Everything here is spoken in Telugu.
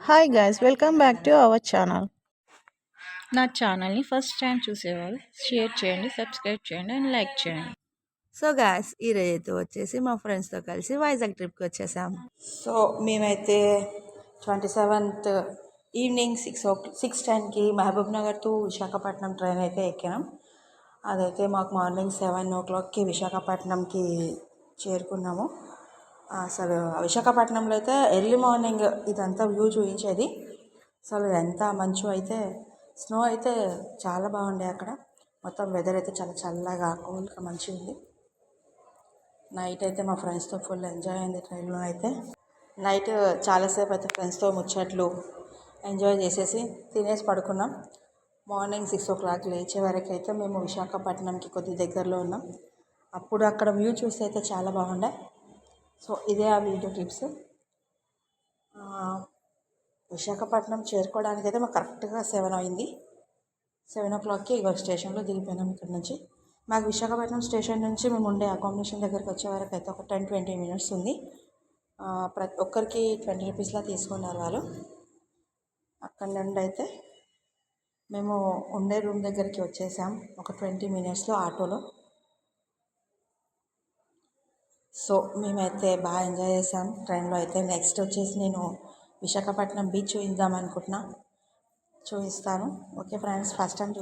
Hi guys, welcome back to our channel. నా ఛానల్ని ఫస్ట్ టైం చూసేవారు షేర్ చేయండి, సబ్స్క్రైబ్ చేయండి అండ్ లైక్ చేయండి. సో గాయస్, ఈరోజు అయితే వచ్చేసి మా ఫ్రెండ్స్తో కలిసి వైజాగ్ ట్రిప్కి వచ్చేసాం. సో మేమైతే 27th ఈవినింగ్ 6:10కి Mahbubnagar to Visakhapatnam train అయితే ఎక్కాం. అదైతే మాకు మార్నింగ్ 7 o'clockకి విశాఖపట్నంకి చేరుకున్నాము. అసలు విశాఖపట్నంలో అయితే ఎర్లీ మార్నింగ్ ఇదంతా వ్యూ చూపించేది. అసలు ఎంత మంచు అయితే, స్నో అయితే చాలా బాగుండే. అక్కడ మొత్తం వెదర్ అయితే చాలా చల్లగా కూల్గా మంచిగా ఉంది. నైట్ అయితే మా ఫ్రెండ్స్తో ఫుల్ ఎంజాయ్ అయింది. ట్రైన్లో అయితే నైట్ చాలాసేపు అయితే ఫ్రెండ్స్తో ముచ్చట్లు ఎంజాయ్ చేసేసి తినేసి పడుకున్నాం. మార్నింగ్ 6 o'clock లేచే వరకు అయితే మేము విశాఖపట్నంకి కొద్ది దగ్గరలో ఉన్నాం. అప్పుడు అక్కడ వ్యూ చూస్తే అయితే చాలా బాగుండే. సో ఇదే ఆ వీడియో క్లిప్స్. విశాఖపట్నం చేరుకోవడానికి అయితే మాకు కరెక్ట్గా 7 అయింది. 7 o'clockకి ఇవాళ స్టేషన్లో దిగిపోయినాం. ఇక్కడ నుంచి మాకు విశాఖపట్నం స్టేషన్ నుంచి మేము ఉండే అకామిడేషన్ దగ్గరికి వచ్చే వరకు అయితే ఒక 10-20 minutes ఉంది. ప్రతి ఒక్కరికి 20 rupeesలా తీసుకున్నారు వాళ్ళు. అక్కడ నుండి అయితే మేము ఉండే రూమ్ దగ్గరికి వచ్చేసాం ఒక 20 minutesలో ఆటోలో. సో మేమైతే బాగా ఎంజాయ్ చేసాం ట్రైన్లో అయితే. నెక్స్ట్ వచ్చేసి నేను విశాఖపట్నం బీచ్ చూపిద్దాం అనుకుంటున్నా, చూపిస్తాను. Okay friends, first time